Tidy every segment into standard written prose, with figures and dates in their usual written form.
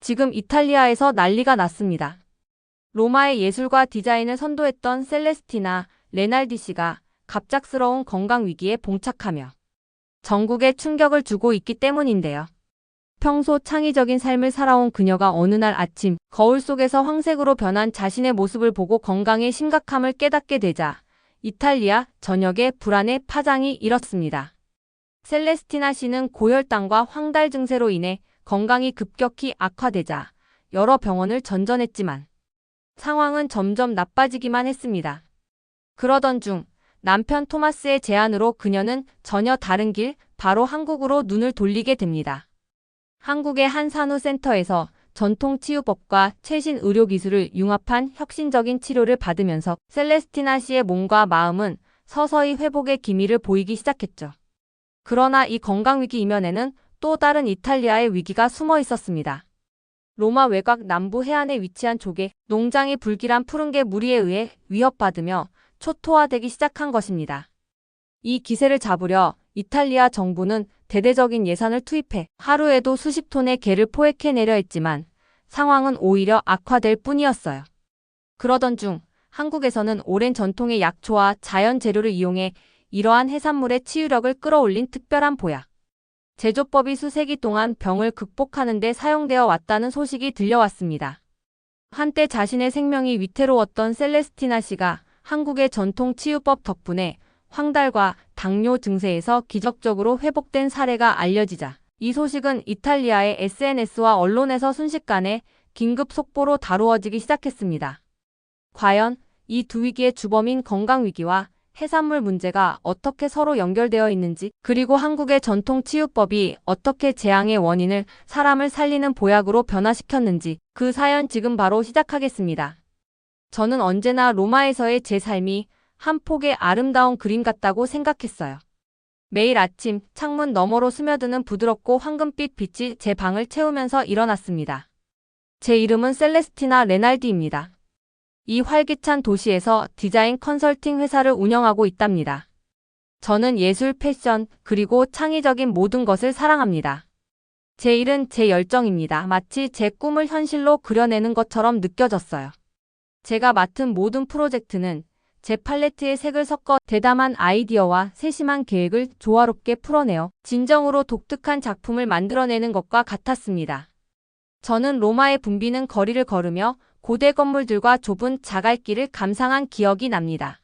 지금 이탈리아에서 난리가 났습니다. 로마의 예술과 디자인을 선도했던 셀레스티나 레날디씨가 갑작스러운 건강 위기에 봉착하며 전국에 충격을 주고 있기 때문인데요. 평소 창의적인 삶을 살아온 그녀가 어느 날 아침 거울 속에서 황색으로 변한 자신의 모습을 보고 건강의 심각함을 깨닫게 되자 이탈리아 전역에 불안의 파장이 일었습니다. 셀레스티나 씨는 고혈당과 황달 증세로 인해 건강이 급격히 악화되자 여러 병원을 전전했지만 상황은 점점 나빠지기만 했습니다. 그러던 중 남편 토마스의 제안으로 그녀는 전혀 다른 길, 바로 한국으로 눈을 돌리게 됩니다. 한국의 한 산후센터에서 전통 치유법과 최신 의료기술을 융합한 혁신적인 치료를 받으면서 셀레스티나 씨의 몸과 마음은 서서히 회복의 기미를 보이기 시작했죠. 그러나 이 건강위기 이면에는 또 다른 이탈리아의 위기가 숨어 있었습니다. 로마 외곽 남부 해안에 위치한 조개 농장이 불길한 푸른개 무리에 의해 위협받으며 초토화되기 시작한 것입니다. 이 기세를 잡으려 이탈리아 정부는 대대적인 예산을 투입해 하루에도 수십 톤의 게를 포획해내려 했지만 상황은 오히려 악화될 뿐이었어요. 그러던 중 한국에서는 오랜 전통의 약초와 자연 재료를 이용해 이러한 해산물의 치유력을 끌어올린 특별한 보약, 제조법이 수세기 동안 병을 극복하는 데 사용되어 왔다는 소식이 들려왔습니다. 한때 자신의 생명이 위태로웠던 셀레스티나 씨가 한국의 전통 치유법 덕분에 황달과 당뇨 증세에서 기적적으로 회복된 사례가 알려지자 이 소식은 이탈리아의 SNS와 언론에서 순식간에 긴급 속보로 다루어지기 시작했습니다. 과연 이 두 위기의 주범인 건강위기와 해산물 문제가 어떻게 서로 연결되어 있는지, 그리고 한국의 전통 치유법이 어떻게 재앙의 원인을 사람을 살리는 보약으로 변화시켰는지 그 사연 지금 바로 시작하겠습니다. 저는 언제나 로마에서의 제 삶이 한 폭의 아름다운 그림 같다고 생각했어요. 매일 아침 창문 너머로 스며드는 부드럽고 황금빛 빛이 제 방을 채우면서 일어났습니다. 제 이름은 셀레스티나 레날디입니다. 이 활기찬 도시에서 디자인 컨설팅 회사를 운영하고 있답니다. 저는 예술, 패션, 그리고 창의적인 모든 것을 사랑합니다. 제 일은 제 열정입니다. 마치 제 꿈을 현실로 그려내는 것처럼 느껴졌어요. 제가 맡은 모든 프로젝트는 제 팔레트에 색을 섞어 대담한 아이디어와 세심한 계획을 조화롭게 풀어내어 진정으로 독특한 작품을 만들어내는 것과 같았습니다. 저는 로마의 붐비는 거리를 걸으며 고대 건물들과 좁은 자갈길을 감상한 기억이 납니다.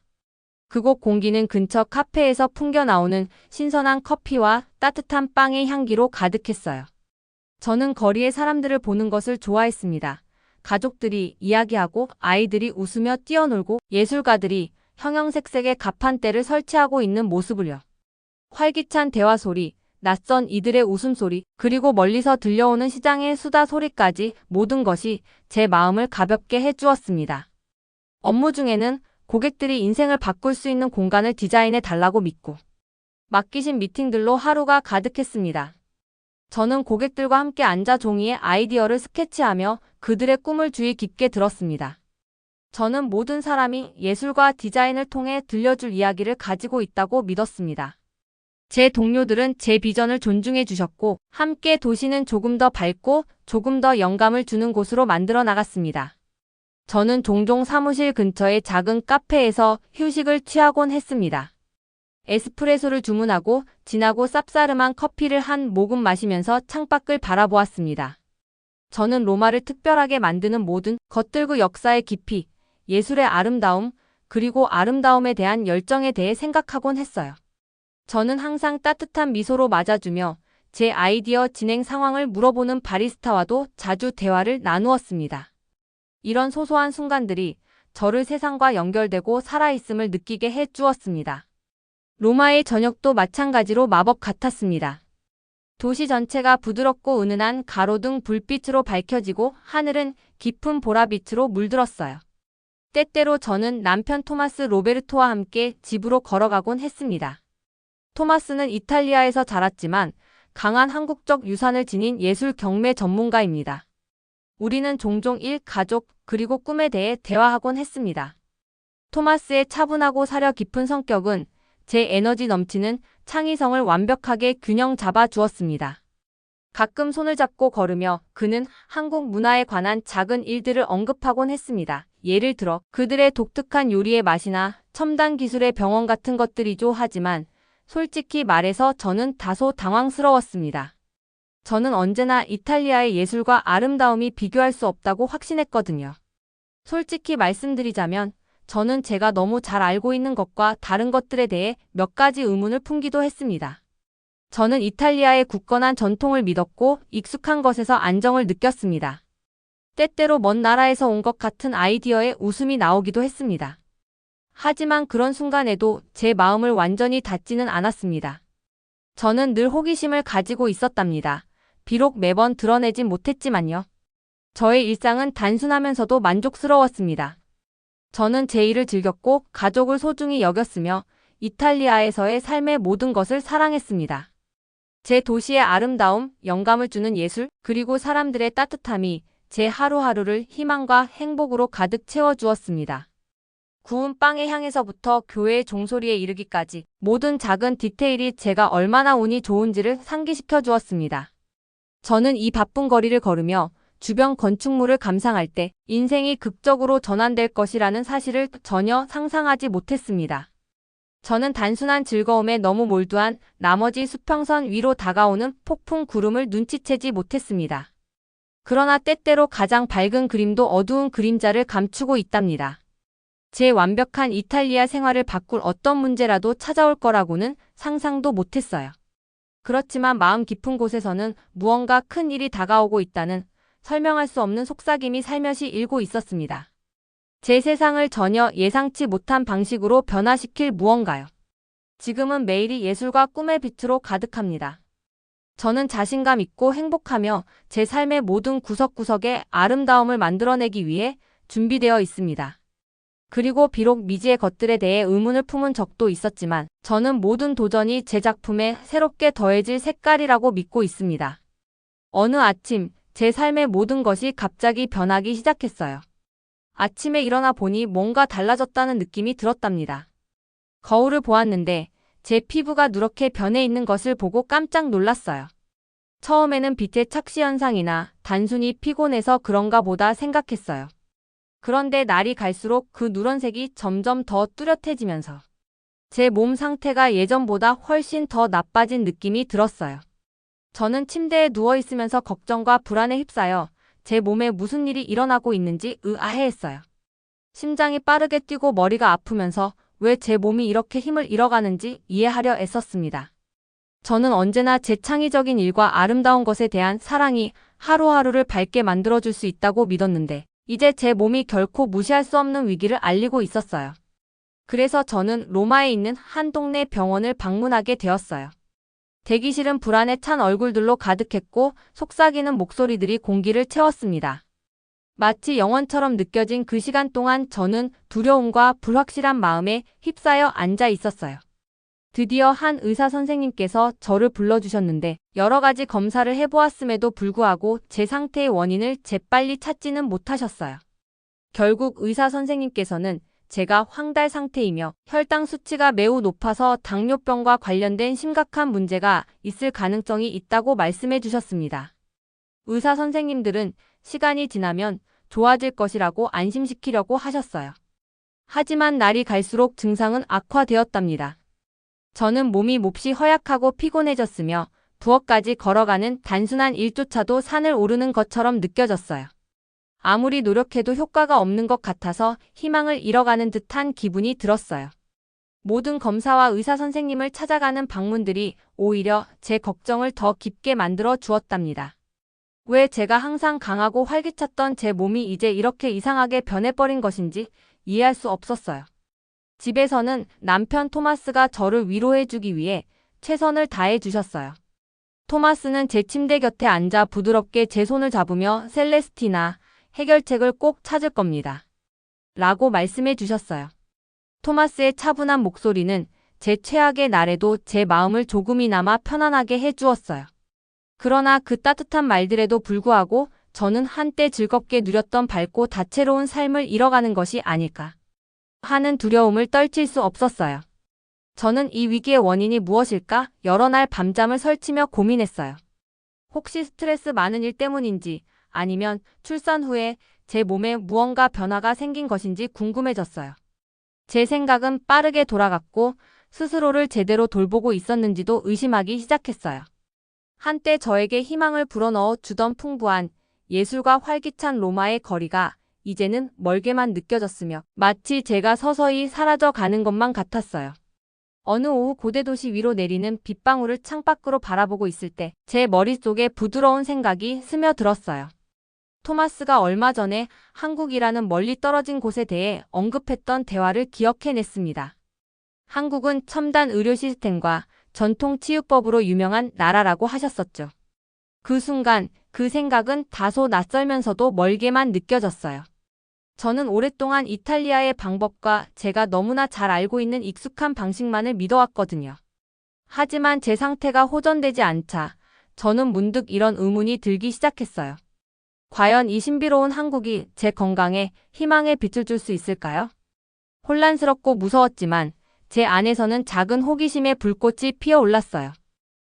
그곳 공기는 근처 카페에서 풍겨나오는 신선한 커피와 따뜻한 빵의 향기로 가득했어요. 저는 거리의 사람들을 보는 것을 좋아했습니다. 가족들이 이야기하고 아이들이 웃으며 뛰어놀고 예술가들이 형형색색의 가판대를 설치하고 있는 모습을요. 활기찬 대화 소리, 낯선 이들의 웃음소리, 그리고 멀리서 들려오는 시장의 수다 소리까지 모든 것이 제 마음을 가볍게 해주었습니다. 업무 중에는 고객들이 인생을 바꿀 수 있는 공간을 디자인해 달라고 믿고 맡기신 미팅들로 하루가 가득했습니다. 저는 고객들과 함께 앉아 종이에 아이디어를 스케치하며 그들의 꿈을 주의 깊게 들었습니다. 저는 모든 사람이 예술과 디자인을 통해 들려줄 이야기를 가지고 있다고 믿었습니다. 제 동료들은 제 비전을 존중해 주셨고 함께 도시는 조금 더 밝고 조금 더 영감을 주는 곳으로 만들어 나갔습니다. 저는 종종 사무실 근처의 작은 카페에서 휴식을 취하곤 했습니다. 에스프레소를 주문하고 진하고 쌉싸름한 커피를 한 모금 마시면서 창밖을 바라보았습니다. 저는 로마를 특별하게 만드는 모든 것들과 역사의 깊이, 예술의 아름다움, 그리고 아름다움에 대한 열정에 대해 생각하곤 했어요. 저는 항상 따뜻한 미소로 맞아주며 제 아이디어 진행 상황을 물어보는 바리스타와도 자주 대화를 나누었습니다. 이런 소소한 순간들이 저를 세상과 연결되고 살아있음을 느끼게 해주었습니다. 로마의 저녁도 마찬가지로 마법 같았습니다. 도시 전체가 부드럽고 은은한 가로등 불빛으로 밝혀지고 하늘은 깊은 보라빛으로 물들었어요. 때때로 저는 남편 토마스 로베르토와 함께 집으로 걸어가곤 했습니다. 토마스는 이탈리아에서 자랐지만 강한 한국적 유산을 지닌 예술 경매 전문가입니다. 우리는 종종 일, 가족, 그리고 꿈에 대해 대화하곤 했습니다. 토마스의 차분하고 사려 깊은 성격은 제 에너지 넘치는 창의성을 완벽하게 균형 잡아 주었습니다. 가끔 손을 잡고 걸으며 그는 한국 문화에 관한 작은 일들을 언급하곤 했습니다. 예를 들어 그들의 독특한 요리의 맛이나 첨단 기술의 병원 같은 것들이죠. 하지만 솔직히 말해서 저는 다소 당황스러웠습니다. 저는 언제나 이탈리아의 예술과 아름다움이 비교할 수 없다고 확신했거든요. 솔직히 말씀드리자면 저는 제가 너무 잘 알고 있는 것과 다른 것들에 대해 몇 가지 의문을 품기도 했습니다. 저는 이탈리아의 굳건한 전통을 믿었고 익숙한 것에서 안정을 느꼈습니다. 때때로 먼 나라에서 온 것 같은 아이디어에 웃음이 나오기도 했습니다. 하지만 그런 순간에도 제 마음을 완전히 닫지는 않았습니다. 저는 늘 호기심을 가지고 있었답니다. 비록 매번 드러내진 못했지만요. 저의 일상은 단순하면서도 만족스러웠습니다. 저는 제 일을 즐겼고 가족을 소중히 여겼으며 이탈리아에서의 삶의 모든 것을 사랑했습니다. 제 도시의 아름다움, 영감을 주는 예술, 그리고 사람들의 따뜻함이 제 하루하루를 희망과 행복으로 가득 채워주었습니다. 구운 빵의 향에서부터 교회의 종소리에 이르기까지 모든 작은 디테일이 제가 얼마나 운이 좋은지를 상기시켜 주었습니다. 저는 이 바쁜 거리를 걸으며 주변 건축물을 감상할 때 인생이 극적으로 전환될 것이라는 사실을 전혀 상상하지 못했습니다. 저는 단순한 즐거움에 너무 몰두한 나머지 수평선 위로 다가오는 폭풍 구름을 눈치채지 못했습니다. 그러나 때때로 가장 밝은 그림도 어두운 그림자를 감추고 있답니다. 제 완벽한 이탈리아 생활을 바꿀 어떤 문제라도 찾아올 거라고는 상상도 못했어요. 그렇지만 마음 깊은 곳에서는 무언가 큰 일이 다가오고 있다는 설명할 수 없는 속삭임이 살며시 일고 있었습니다. 제 세상을 전혀 예상치 못한 방식으로 변화시킬 무언가요. 지금은 매일이 예술과 꿈의 빛으로 가득합니다. 저는 자신감 있고 행복하며 제 삶의 모든 구석구석에 아름다움을 만들어내기 위해 준비되어 있습니다. 그리고 비록 미지의 것들에 대해 의문을 품은 적도 있었지만 저는 모든 도전이 제 작품에 새롭게 더해질 색깔이라고 믿고 있습니다. 어느 아침 제 삶의 모든 것이 갑자기 변하기 시작했어요. 아침에 일어나 보니 뭔가 달라졌다는 느낌이 들었답니다. 거울을 보았는데 제 피부가 누렇게 변해 있는 것을 보고 깜짝 놀랐어요. 처음에는 빛의 착시 현상이나 단순히 피곤해서 그런가 보다 생각했어요. 그런데 날이 갈수록 그 누런색이 점점 더 뚜렷해지면서 제 몸 상태가 예전보다 훨씬 더 나빠진 느낌이 들었어요. 저는 침대에 누워 있으면서 걱정과 불안에 휩싸여 제 몸에 무슨 일이 일어나고 있는지 의아해했어요. 심장이 빠르게 뛰고 머리가 아프면서 왜 제 몸이 이렇게 힘을 잃어가는지 이해하려 애썼습니다. 저는 언제나 제 창의적인 일과 아름다운 것에 대한 사랑이 하루하루를 밝게 만들어줄 수 있다고 믿었는데 이제 제 몸이 결코 무시할 수 없는 위기를 알리고 있었어요. 그래서 저는 로마에 있는 한 동네 병원을 방문하게 되었어요. 대기실은 불안에 찬 얼굴들로 가득했고 속삭이는 목소리들이 공기를 채웠습니다. 마치 영원처럼 느껴진 그 시간 동안 저는 두려움과 불확실한 마음에 휩싸여 앉아 있었어요. 드디어 한 의사 선생님께서 저를 불러주셨는데 여러 가지 검사를 해보았음에도 불구하고 제 상태의 원인을 재빨리 찾지는 못하셨어요. 결국 의사 선생님께서는 제가 황달 상태이며 혈당 수치가 매우 높아서 당뇨병과 관련된 심각한 문제가 있을 가능성이 있다고 말씀해 주셨습니다. 의사 선생님들은 시간이 지나면 좋아질 것이라고 안심시키려고 하셨어요. 하지만 날이 갈수록 증상은 악화되었답니다. 저는 몸이 몹시 허약하고 피곤해졌으며 부엌까지 걸어가는 단순한 일조차도 산을 오르는 것처럼 느껴졌어요. 아무리 노력해도 효과가 없는 것 같아서 희망을 잃어가는 듯한 기분이 들었어요. 모든 검사와 의사 선생님을 찾아가는 방문들이 오히려 제 걱정을 더 깊게 만들어 주었답니다. 왜 제가 항상 강하고 활기찼던 제 몸이 이제 이렇게 이상하게 변해버린 것인지 이해할 수 없었어요. 집에서는 남편 토마스가 저를 위로해주기 위해 최선을 다해 주셨어요. 토마스는 제 침대 곁에 앉아 부드럽게 제 손을 잡으며 셀레스티나, 해결책을 꼭 찾을 겁니다. 라고 말씀해 주셨어요. 토마스의 차분한 목소리는 제 최악의 날에도 제 마음을 조금이나마 편안하게 해주었어요. 그러나 그 따뜻한 말들에도 불구하고 저는 한때 즐겁게 누렸던 밝고 다채로운 삶을 잃어가는 것이 아닐까 하는 두려움을 떨칠 수 없었어요. 저는 이 위기의 원인이 무엇일까 여러 날 밤잠을 설치며 고민했어요. 혹시 스트레스 많은 일 때문인지 아니면 출산 후에 제 몸에 무언가 변화가 생긴 것인지 궁금해졌어요. 제 생각은 빠르게 돌아갔고 스스로를 제대로 돌보고 있었는지도 의심하기 시작했어요. 한때 저에게 희망을 불어넣어 주던 풍부한 예술과 활기찬 로마의 거리가 이제는 멀게만 느껴졌으며 마치 제가 서서히 사라져 가는 것만 같았어요. 어느 오후 고대 도시 위로 내리는 빗방울을 창밖으로 바라보고 있을 때 제 머릿속에 부드러운 생각이 스며들었어요. 토마스가 얼마 전에 한국이라는 멀리 떨어진 곳에 대해 언급했던 대화를 기억해냈습니다. 한국은 첨단 의료 시스템과 전통 치유법으로 유명한 나라라고 하셨었죠. 그 순간 그 생각은 다소 낯설면서도 멀게만 느껴졌어요. 저는 오랫동안 이탈리아의 방법과 제가 너무나 잘 알고 있는 익숙한 방식만을 믿어왔거든요. 하지만 제 상태가 호전되지 않자 저는 문득 이런 의문이 들기 시작했어요. 과연 이 신비로운 한국이 제 건강에 희망의 빛을 줄 수 있을까요? 혼란스럽고 무서웠지만 제 안에서는 작은 호기심의 불꽃이 피어올랐어요.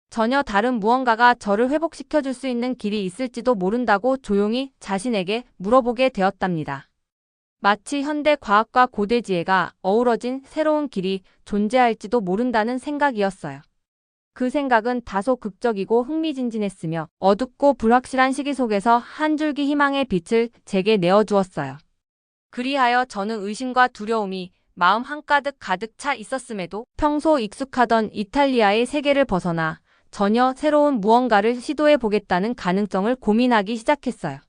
전혀 다른 무언가가 저를 회복시켜 줄 수 있는 길이 있을지도 모른다고 조용히 자신에게 물어보게 되었답니다. 마치 현대 과학과 고대 지혜가 어우러진 새로운 길이 존재할지도 모른다는 생각이었어요. 그 생각은 다소 극적이고 흥미진진했으며 어둡고 불확실한 시기 속에서 한 줄기 희망의 빛을 제게 내어주었어요. 그리하여 저는 의심과 두려움이 마음 한가득 가득 차 있었음에도 평소 익숙하던 이탈리아의 세계를 벗어나 전혀 새로운 무언가를 시도해 보겠다는 가능성을 고민하기 시작했어요.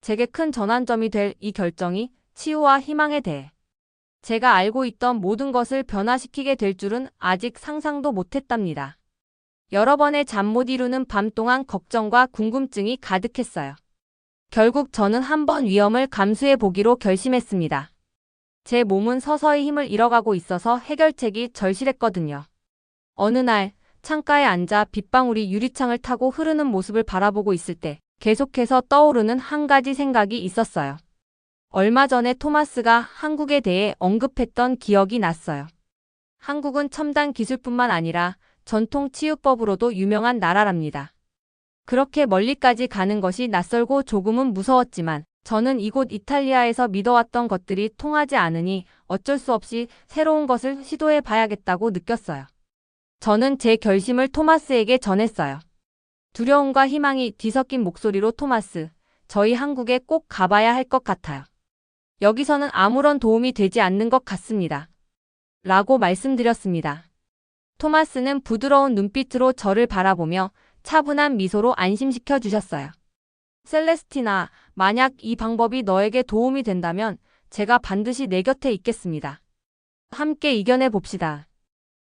제게 큰 전환점이 될 이 결정이 치유와 희망에 대해 제가 알고 있던 모든 것을 변화시키게 될 줄은 아직 상상도 못했답니다. 여러 번의 잠 못 이루는 밤 동안 걱정과 궁금증이 가득했어요. 결국 저는 한번 위험을 감수해 보기로 결심했습니다. 제 몸은 서서히 힘을 잃어가고 있어서 해결책이 절실했거든요. 어느 날 창가에 앉아 빗방울이 유리창을 타고 흐르는 모습을 바라보고 있을 때 계속해서 떠오르는 한 가지 생각이 있었어요. 얼마 전에 토마스가 한국에 대해 언급했던 기억이 났어요. 한국은 첨단 기술뿐만 아니라 전통 치유법으로도 유명한 나라랍니다. 그렇게 멀리까지 가는 것이 낯설고 조금은 무서웠지만 저는 이곳 이탈리아에서 믿어왔던 것들이 통하지 않으니 어쩔 수 없이 새로운 것을 시도해 봐야겠다고 느꼈어요. 저는 제 결심을 토마스에게 전했어요. 두려움과 희망이 뒤섞인 목소리로 토마스, 저희 한국에 꼭 가봐야 할 것 같아요. 여기서는 아무런 도움이 되지 않는 것 같습니다. 라고 말씀드렸습니다. 토마스는 부드러운 눈빛으로 저를 바라보며 차분한 미소로 안심시켜 주셨어요. 셀레스티나, 만약 이 방법이 너에게 도움이 된다면 제가 반드시 내 곁에 있겠습니다. 함께 이겨내 봅시다.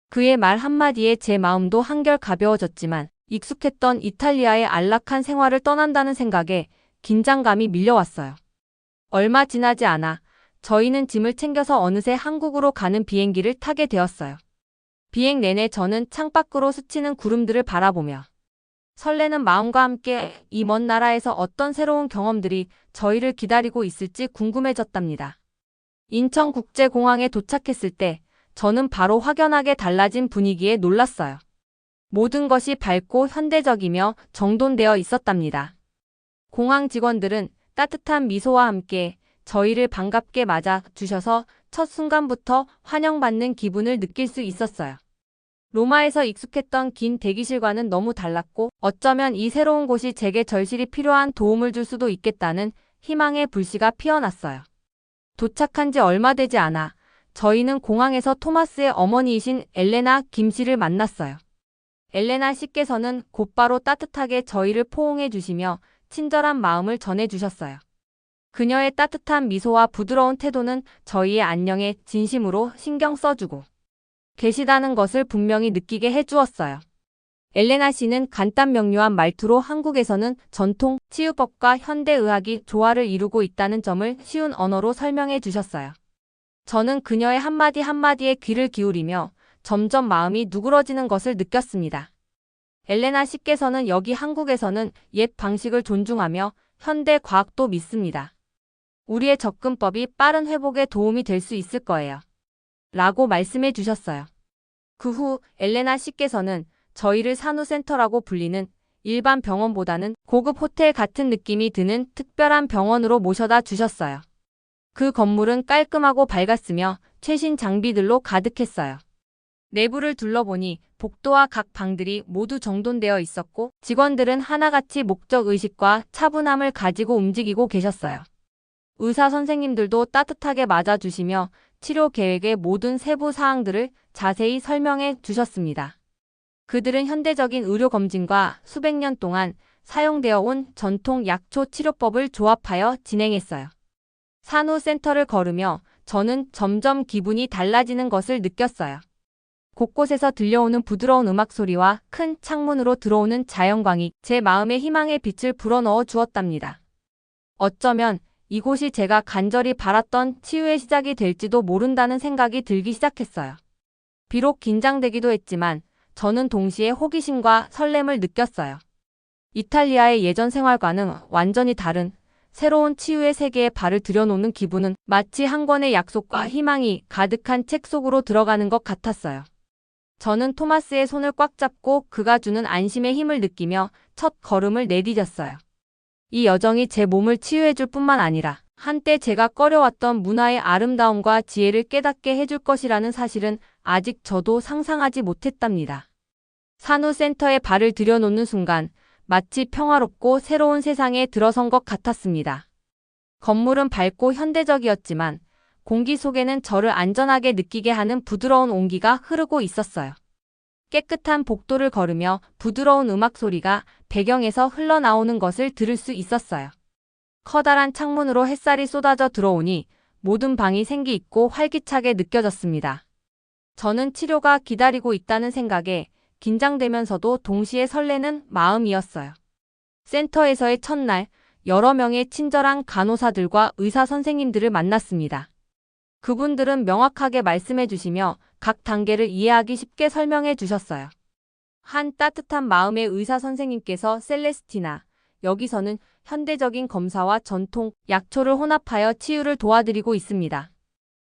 그의 말 한마디에 제 마음도 한결 가벼워졌지만 익숙했던 이탈리아의 안락한 생활을 떠난다는 생각에 긴장감이 밀려왔어요. 얼마 지나지 않아 저희는 짐을 챙겨서 어느새 한국으로 가는 비행기를 타게 되었어요. 비행 내내 저는 창밖으로 스치는 구름들을 바라보며 설레는 마음과 함께 이 먼 나라에서 어떤 새로운 경험들이 저희를 기다리고 있을지 궁금해졌답니다. 인천국제공항에 도착했을 때 저는 바로 확연하게 달라진 분위기에 놀랐어요. 모든 것이 밝고 현대적이며 정돈되어 있었답니다. 공항 직원들은 따뜻한 미소와 함께 저희를 반갑게 맞아 주셔서 첫 순간부터 환영받는 기분을 느낄 수 있었어요. 로마에서 익숙했던 긴 대기실과는 너무 달랐고 어쩌면 이 새로운 곳이 제게 절실히 필요한 도움을 줄 수도 있겠다는 희망의 불씨가 피어났어요. 도착한 지 얼마 되지 않아 저희는 공항에서 토마스의 어머니이신 엘레나 김 씨를 만났어요. 엘레나 씨께서는 곧바로 따뜻하게 저희를 포옹해 주시며 친절한 마음을 전해 주셨어요. 그녀의 따뜻한 미소와 부드러운 태도는 저희의 안녕에 진심으로 신경 써주고 계시다는 것을 분명히 느끼게 해주었어요. 엘레나 씨는 간단 명료한 말투로 한국에서는 전통 치유법과 현대의학이 조화를 이루고 있다는 점을 쉬운 언어로 설명해 주셨어요. 저는 그녀의 한마디 한마디에 귀를 기울이며 점점 마음이 누그러지는 것을 느꼈습니다. 엘레나 씨께서는 여기 한국에서는 옛 방식을 존중하며 현대 과학도 믿습니다. 우리의 접근법이 빠른 회복에 도움이 될 수 있을 거예요. 라고 말씀해 주셨어요. 그 후 엘레나 씨께서는 저희를 산후센터라고 불리는 일반 병원보다는 고급 호텔 같은 느낌이 드는 특별한 병원으로 모셔다 주셨어요. 그 건물은 깔끔하고 밝았으며 최신 장비들로 가득했어요. 내부를 둘러보니 복도와 각 방들이 모두 정돈되어 있었고 직원들은 하나같이 목적의식과 차분함을 가지고 움직이고 계셨어요. 의사 선생님들도 따뜻하게 맞아주시며 치료 계획의 모든 세부 사항들을 자세히 설명해 주셨습니다. 그들은 현대적인 의료 검진과 수백 년 동안 사용되어 온 전통 약초 치료법을 조합하여 진행했어요. 산후센터를 걸으며 저는 점점 기분이 달라지는 것을 느꼈어요. 곳곳에서 들려오는 부드러운 음악 소리와 큰 창문으로 들어오는 자연광이 제 마음에 희망의 빛을 불어넣어 주었답니다. 어쩌면 이곳이 제가 간절히 바랐던 치유의 시작이 될지도 모른다는 생각이 들기 시작했어요. 비록 긴장되기도 했지만 저는 동시에 호기심과 설렘을 느꼈어요. 이탈리아의 예전 생활과는 완전히 다른 새로운 치유의 세계에 발을 들여놓는 기분은 마치 한 권의 약속과 희망이 가득한 책 속으로 들어가는 것 같았어요. 저는 토마스의 손을 꽉 잡고 그가 주는 안심의 힘을 느끼며 첫 걸음을 내디뎠어요. 이 여정이 제 몸을 치유해줄 뿐만 아니라 한때 제가 꺼려왔던 문화의 아름다움과 지혜를 깨닫게 해줄 것이라는 사실은 아직 저도 상상하지 못했답니다. 산후센터에 발을 들여놓는 순간 마치 평화롭고 새로운 세상에 들어선 것 같았습니다. 건물은 밝고 현대적이었지만 공기 속에는 저를 안전하게 느끼게 하는 부드러운 온기가 흐르고 있었어요. 깨끗한 복도를 걸으며 부드러운 음악 소리가 배경에서 흘러나오는 것을 들을 수 있었어요. 커다란 창문으로 햇살이 쏟아져 들어오니 모든 방이 생기 있고 활기차게 느껴졌습니다. 저는 치료가 기다리고 있다는 생각에 긴장되면서도 동시에 설레는 마음이었어요. 센터에서의 첫날, 여러 명의 친절한 간호사들과 의사 선생님들을 만났습니다. 그분들은 명확하게 말씀해 주시며 각 단계를 이해하기 쉽게 설명해 주셨어요. 한 따뜻한 마음의 의사 선생님께서 셀레스티나, 여기서는 현대적인 검사와 전통 약초를 혼합하여 치유를 도와드리고 있습니다.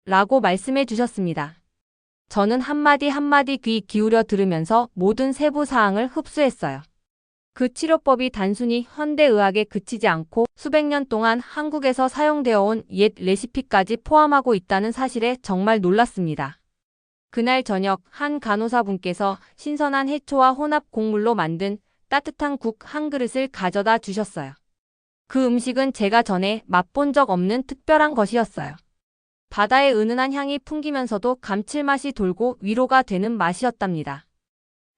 라고 말씀해 주셨습니다. 저는 한마디 한마디 귀 기울여 들으면서 모든 세부 사항을 흡수했어요. 그 치료법이 단순히 현대의학에 그치지 않고 수백 년 동안 한국에서 사용되어 온 옛 레시피까지 포함하고 있다는 사실에 정말 놀랐습니다. 그날 저녁 한 간호사분께서 신선한 해초와 혼합 곡물로 만든 따뜻한 국 한 그릇을 가져다 주셨어요. 그 음식은 제가 전에 맛본 적 없는 특별한 것이었어요. 바다의 은은한 향이 풍기면서도 감칠맛이 돌고 위로가 되는 맛이었답니다.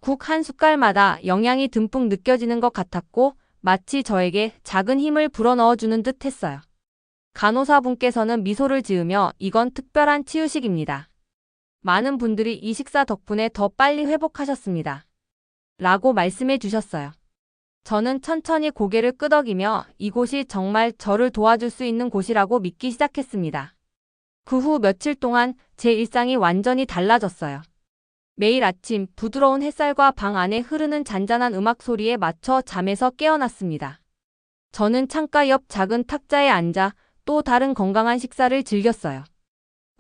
국 한 숟갈마다 영양이 듬뿍 느껴지는 것 같았고 마치 저에게 작은 힘을 불어넣어주는 듯 했어요. 간호사분께서는 미소를 지으며 이건 특별한 치유식입니다. 많은 분들이 이 식사 덕분에 더 빨리 회복하셨습니다. 라고 말씀해 주셨어요. 저는 천천히 고개를 끄덕이며 이곳이 정말 저를 도와줄 수 있는 곳이라고 믿기 시작했습니다. 그 후 며칠 동안 제 일상이 완전히 달라졌어요. 매일 아침 부드러운 햇살과 방 안에 흐르는 잔잔한 음악 소리에 맞춰 잠에서 깨어났습니다. 저는 창가 옆 작은 탁자에 앉아 또 다른 건강한 식사를 즐겼어요.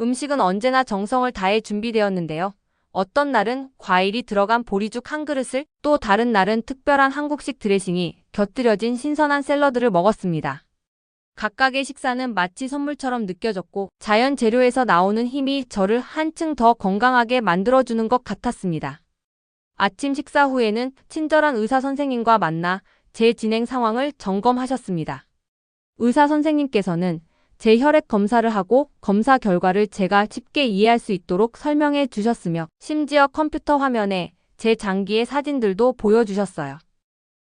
음식은 언제나 정성을 다해 준비되었는데요. 어떤 날은 과일이 들어간 보리죽 한 그릇을, 또 다른 날은 특별한 한국식 드레싱이 곁들여진 신선한 샐러드를 먹었습니다. 각각의 식사는 마치 선물처럼 느껴졌고 자연 재료에서 나오는 힘이 저를 한층 더 건강하게 만들어주는 것 같았습니다. 아침 식사 후에는 친절한 의사 선생님과 만나 제 진행 상황을 점검하셨습니다. 의사 선생님께서는 제 혈액 검사를 하고 검사 결과를 제가 쉽게 이해할 수 있도록 설명해 주셨으며 심지어 컴퓨터 화면에 제 장기의 사진들도 보여주셨어요.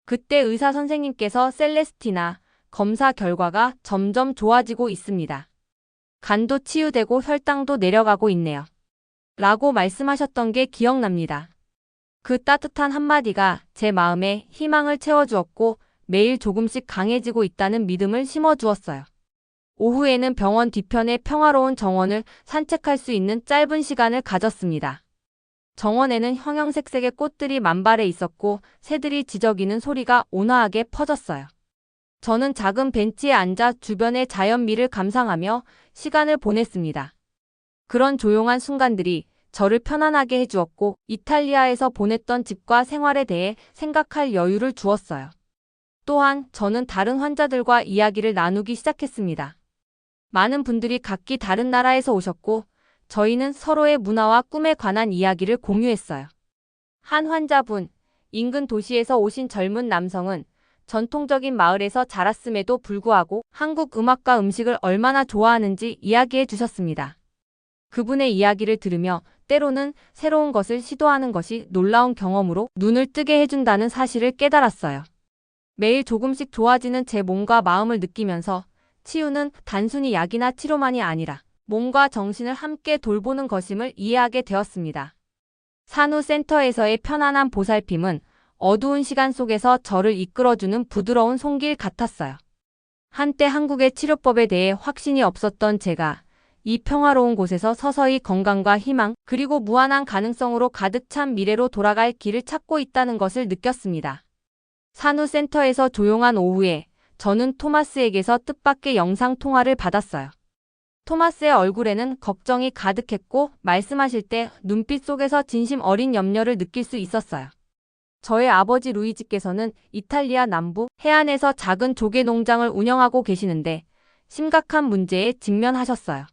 그때 의사 선생님께서 셀레스티나, 검사 결과가 점점 좋아지고 있습니다. 간도 치유되고 혈당도 내려가고 있네요. 라고 말씀하셨던 게 기억납니다. 그 따뜻한 한마디가 제 마음에 희망을 채워주었고 매일 조금씩 강해지고 있다는 믿음을 심어주었어요. 오후에는 병원 뒤편의 평화로운 정원을 산책할 수 있는 짧은 시간을 가졌습니다. 정원에는 형형색색의 꽃들이 만발해 있었고 새들이 지저귀는 소리가 온화하게 퍼졌어요. 저는 작은 벤치에 앉아 주변의 자연미를 감상하며 시간을 보냈습니다. 그런 조용한 순간들이 저를 편안하게 해주었고 이탈리아에서 보냈던 집과 생활에 대해 생각할 여유를 주었어요. 또한 저는 다른 환자들과 이야기를 나누기 시작했습니다. 많은 분들이 각기 다른 나라에서 오셨고 저희는 서로의 문화와 꿈에 관한 이야기를 공유했어요. 한 환자분, 인근 도시에서 오신 젊은 남성은 전통적인 마을에서 자랐음에도 불구하고 한국 음악과 음식을 얼마나 좋아하는지 이야기해 주셨습니다. 그분의 이야기를 들으며 때로는 새로운 것을 시도하는 것이 놀라운 경험으로 눈을 뜨게 해준다는 사실을 깨달았어요. 매일 조금씩 좋아지는 제 몸과 마음을 느끼면서 치유는 단순히 약이나 치료만이 아니라 몸과 정신을 함께 돌보는 것임을 이해하게 되었습니다. 산후센터에서의 편안한 보살핌은 어두운 시간 속에서 저를 이끌어주는 부드러운 손길 같았어요. 한때 한국의 치료법에 대해 확신이 없었던 제가 이 평화로운 곳에서 서서히 건강과 희망 그리고 무한한 가능성으로 가득 찬 미래로 돌아갈 길을 찾고 있다는 것을 느꼈습니다. 산후센터에서 조용한 오후에 저는 토마스에게서 뜻밖의 영상 통화를 받았어요. 토마스의 얼굴에는 걱정이 가득했고 말씀하실 때 눈빛 속에서 진심 어린 염려를 느낄 수 있었어요. 저의 아버지 루이지께서는 이탈리아 남부 해안에서 작은 조개 농장을 운영하고 계시는데 심각한 문제에 직면하셨어요.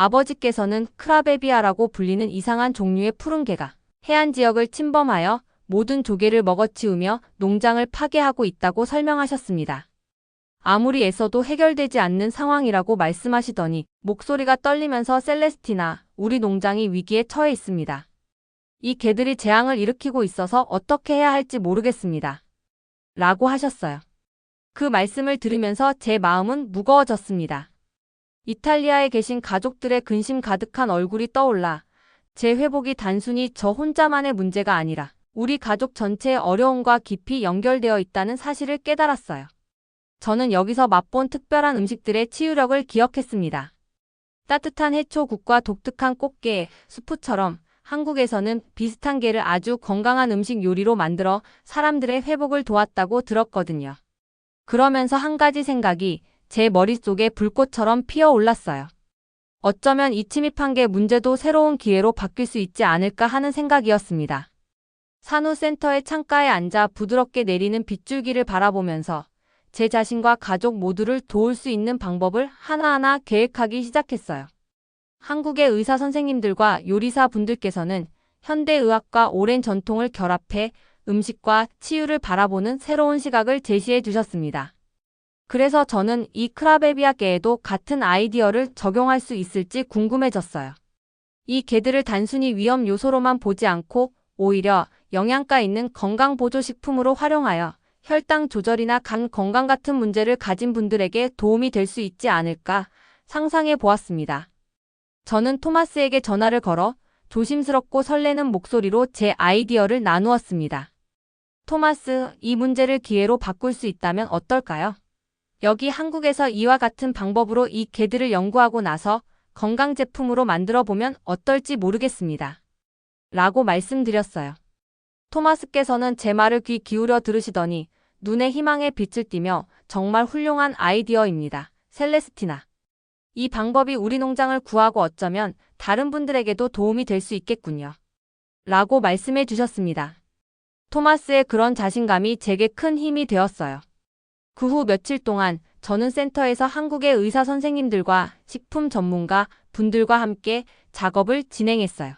아버지께서는 크라베비아라고 불리는 이상한 종류의 푸른 개가 해안 지역을 침범하여 모든 조개를 먹어치우며 농장을 파괴하고 있다고 설명하셨습니다. 아무리 애써도 해결되지 않는 상황이라고 말씀하시더니 목소리가 떨리면서 셀레스티나, 우리 농장이 위기에 처해 있습니다. 이 개들이 재앙을 일으키고 있어서 어떻게 해야 할지 모르겠습니다. 라고 하셨어요. 그 말씀을 들으면서 제 마음은 무거워졌습니다. 이탈리아에 계신 가족들의 근심 가득한 얼굴이 떠올라 제 회복이 단순히 저 혼자만의 문제가 아니라 우리 가족 전체의 어려움과 깊이 연결되어 있다는 사실을 깨달았어요. 저는 여기서 맛본 특별한 음식들의 치유력을 기억했습니다. 따뜻한 해초국과 독특한 꽃게, 수프처럼 한국에서는 비슷한 게를 아주 건강한 음식 요리로 만들어 사람들의 회복을 도왔다고 들었거든요. 그러면서 한 가지 생각이 제 머릿속에 불꽃처럼 피어올랐어요. 어쩌면 이 침입한 게 문제도 새로운 기회로 바뀔 수 있지 않을까 하는 생각이었습니다. 산후센터의 창가에 앉아 부드럽게 내리는 빗줄기를 바라보면서 제 자신과 가족 모두를 도울 수 있는 방법을 하나하나 계획하기 시작했어요. 한국의 의사 선생님들과 요리사 분들께서는 현대의학과 오랜 전통을 결합해 음식과 치유를 바라보는 새로운 시각을 제시해 주셨습니다. 그래서 저는 이 크라베비아 게에도 같은 아이디어를 적용할 수 있을지 궁금해졌어요. 이 게들을 단순히 위험 요소로만 보지 않고 오히려 영양가 있는 건강보조식품으로 활용하여 혈당 조절이나 간 건강 같은 문제를 가진 분들에게 도움이 될 수 있지 않을까 상상해 보았습니다. 저는 토마스에게 전화를 걸어 조심스럽고 설레는 목소리로 제 아이디어를 나누었습니다. 토마스, 이 문제를 기회로 바꿀 수 있다면 어떨까요? 여기 한국에서 이와 같은 방법으로 이 게들을 연구하고 나서 건강 제품으로 만들어 보면 어떨지 모르겠습니다. 라고 말씀드렸어요. 토마스께서는 제 말을 귀 기울여 들으시더니 눈에 희망의 빛을 띠며 정말 훌륭한 아이디어입니다. 셀레스티나. 이 방법이 우리 농장을 구하고 어쩌면 다른 분들에게도 도움이 될 수 있겠군요. 라고 말씀해 주셨습니다. 토마스의 그런 자신감이 제게 큰 힘이 되었어요. 그 후 며칠 동안 저는 센터에서 한국의 의사 선생님들과 식품 전문가 분들과 함께 작업을 진행했어요.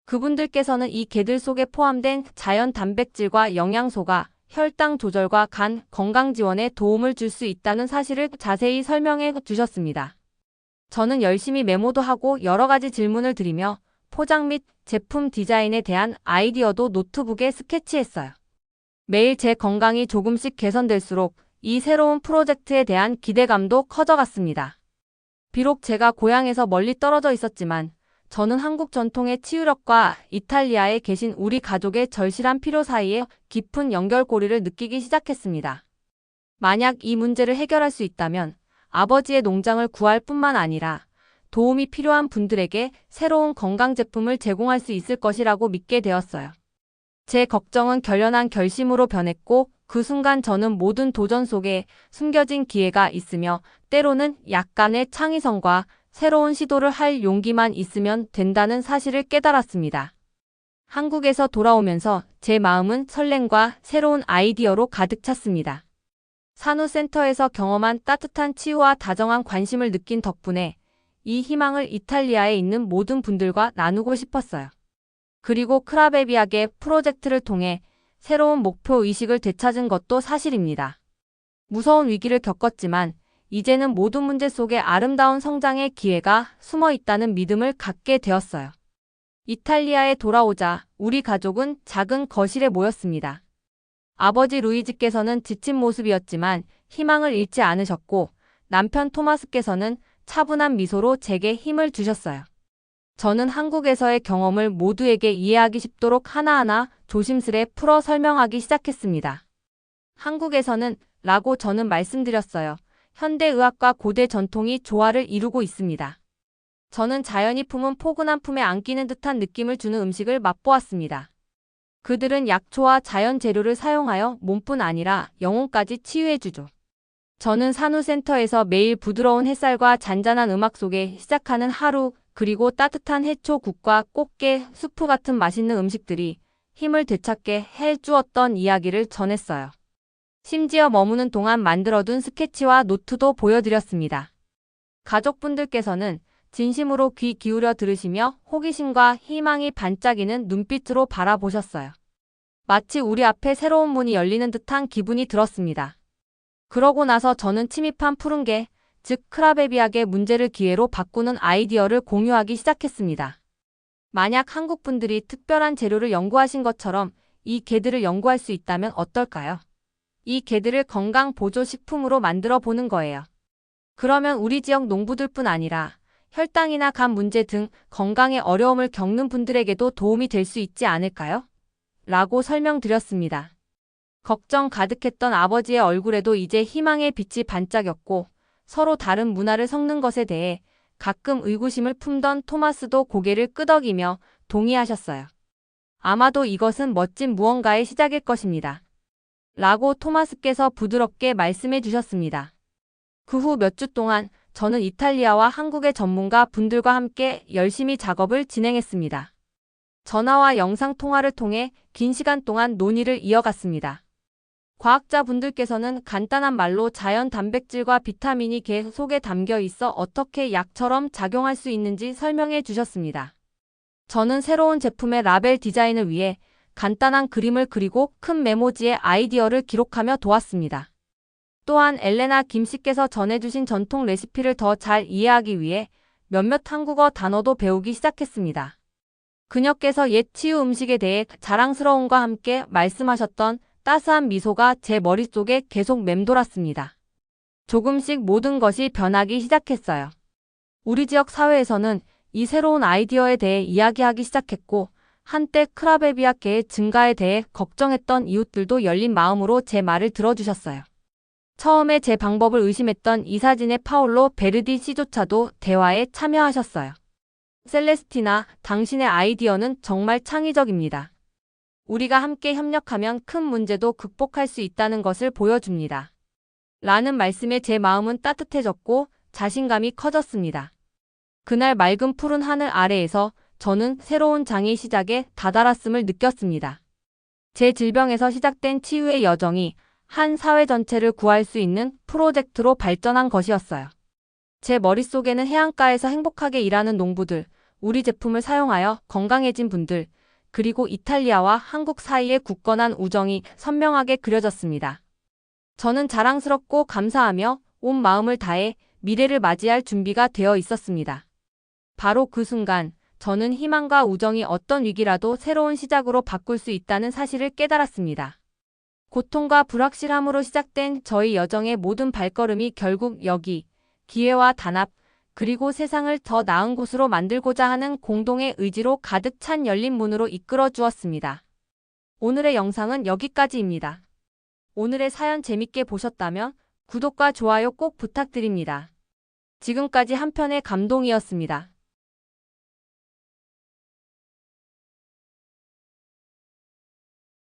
그분들께서는 이 게들 속에 포함된 자연 단백질과 영양소가 혈당 조절과 간 건강 지원에 도움을 줄 수 있다는 사실을 자세히 설명해 주셨습니다. 저는 열심히 메모도 하고 여러 가지 질문을 드리며 포장 및 제품 디자인에 대한 아이디어도 노트북에 스케치했어요. 매일 제 건강이 조금씩 개선될수록 이 새로운 프로젝트에 대한 기대감도 커져갔습니다. 비록 제가 고향에서 멀리 떨어져 있었지만 저는 한국 전통의 치유력과 이탈리아에 계신 우리 가족의 절실한 필요 사이에 깊은 연결고리를 느끼기 시작했습니다. 만약 이 문제를 해결할 수 있다면 아버지의 농장을 구할 뿐만 아니라 도움이 필요한 분들에게 새로운 건강 제품을 제공할 수 있을 것이라고 믿게 되었어요. 제 걱정은 결연한 결심으로 변했고 그 순간 저는 모든 도전 속에 숨겨진 기회가 있으며 때로는 약간의 창의성과 새로운 시도를 할 용기만 있으면 된다는 사실을 깨달았습니다. 한국에서 돌아오면서 제 마음은 설렘과 새로운 아이디어로 가득 찼습니다. 산후센터에서 경험한 따뜻한 치유와 다정한 관심을 느낀 덕분에 이 희망을 이탈리아에 있는 모든 분들과 나누고 싶었어요. 그리고 크라베비아게 프로젝트를 통해 새로운 목표 의식을 되찾은 것도 사실입니다. 무서운 위기를 겪었지만 이제는 모든 문제 속에 아름다운 성장의 기회가 숨어 있다는 믿음을 갖게 되었어요. 이탈리아에 돌아오자 우리 가족은 작은 거실에 모였습니다. 아버지 루이지께서는 지친 모습이었지만 희망을 잃지 않으셨고 남편 토마스께서는 차분한 미소로 제게 힘을 주셨어요. 저는 한국에서의 경험을 모두에게 이해하기 쉽도록 하나하나 조심스레 풀어 설명하기 시작했습니다. 한국에서는 라고 저는 말씀드렸어요. 현대의학과 고대 전통이 조화를 이루고 있습니다. 저는 자연이 품은 포근한 품에 안기는 듯한 느낌을 주는 음식을 맛보았습니다. 그들은 약초와 자연 재료를 사용하여 몸뿐 아니라 영혼까지 치유해주죠. 저는 산후센터에서 매일 부드러운 햇살과 잔잔한 음악 속에 시작하는 하루, 그리고 따뜻한 해초국과 꽃게, 수프 같은 맛있는 음식들이 힘을 되찾게 해주었던 이야기를 전했어요. 심지어 머무는 동안 만들어둔 스케치와 노트도 보여드렸습니다. 가족분들께서는 진심으로 귀 기울여 들으시며 호기심과 희망이 반짝이는 눈빛으로 바라보셨어요. 마치 우리 앞에 새로운 문이 열리는 듯한 기분이 들었습니다. 그러고 나서 저는 침입한 푸른개, 즉 크라베비아게 문제를 기회로 바꾸는 아이디어를 공유하기 시작했습니다. 만약 한국 분들이 특별한 재료를 연구하신 것처럼 이 게들을 연구할 수 있다면 어떨까요? 이 게들을 건강 보조 식품으로 만들어 보는 거예요. 그러면 우리 지역 농부들뿐 아니라 혈당이나 간 문제 등 건강에 어려움을 겪는 분들에게도 도움이 될 수 있지 않을까요? 라고 설명드렸습니다. 걱정 가득했던 아버지의 얼굴에도 이제 희망의 빛이 반짝였고 서로 다른 문화를 섞는 것에 대해 가끔 의구심을 품던 토마스도 고개를 끄덕이며 동의하셨어요. 아마도 이것은 멋진 무언가의 시작일 것입니다. 라고 토마스께서 부드럽게 말씀해 주셨습니다. 그 후 몇 주 동안 저는 이탈리아와 한국의 전문가 분들과 함께 열심히 작업을 진행했습니다. 전화와 영상 통화를 통해 긴 시간 동안 논의를 이어갔습니다. 과학자분들께서는 간단한 말로 자연 단백질과 비타민이 게 속에 담겨 있어 어떻게 약처럼 작용할 수 있는지 설명해 주셨습니다. 저는 새로운 제품의 라벨 디자인을 위해 간단한 그림을 그리고 큰 메모지에 아이디어를 기록하며 도왔습니다. 또한 엘레나 김씨께서 전해주신 전통 레시피를 더 잘 이해하기 위해 몇몇 한국어 단어도 배우기 시작했습니다. 그녀께서 옛 치유 음식에 대해 자랑스러움과 함께 말씀하셨던 따스한 미소가 제 머릿속에 계속 맴돌았습니다. 조금씩 모든 것이 변하기 시작했어요. 우리 지역 사회에서는 이 새로운 아이디어에 대해 이야기하기 시작했고 한때 크라베비아게의 증가에 대해 걱정했던 이웃들도 열린 마음으로 제 말을 들어주셨어요. 처음에 제 방법을 의심했던 이사진의 파올로 베르디씨조차도 대화에 참여하셨어요. 셀레스티나, 당신의 아이디어는 정말 창의적입니다. 우리가 함께 협력하면 큰 문제도 극복할 수 있다는 것을 보여줍니다. 라는 말씀에 제 마음은 따뜻해졌고 자신감이 커졌습니다. 그날 맑은 푸른 하늘 아래에서 저는 새로운 장의 시작에 다다랐음을 느꼈습니다. 제 질병에서 시작된 치유의 여정이 한 사회 전체를 구할 수 있는 프로젝트로 발전한 것이었어요. 제 머릿속에는 해안가에서 행복하게 일하는 농부들, 우리 제품을 사용하여 건강해진 분들, 그리고 이탈리아와 한국 사이의 굳건한 우정이 선명하게 그려졌습니다. 저는 자랑스럽고 감사하며 온 마음을 다해 미래를 맞이할 준비가 되어 있었습니다. 바로 그 순간 저는 희망과 우정이 어떤 위기라도 새로운 시작으로 바꿀 수 있다는 사실을 깨달았습니다. 고통과 불확실함으로 시작된 저희 여정의 모든 발걸음이 결국 여기, 기회와 단합, 그리고 세상을 더 나은 곳으로 만들고자 하는 공동의 의지로 가득 찬 열린 문으로 이끌어 주었습니다. 오늘의 영상은 여기까지입니다. 오늘의 사연 재밌게 보셨다면 구독과 좋아요 꼭 부탁드립니다. 지금까지 한편의 감동이었습니다.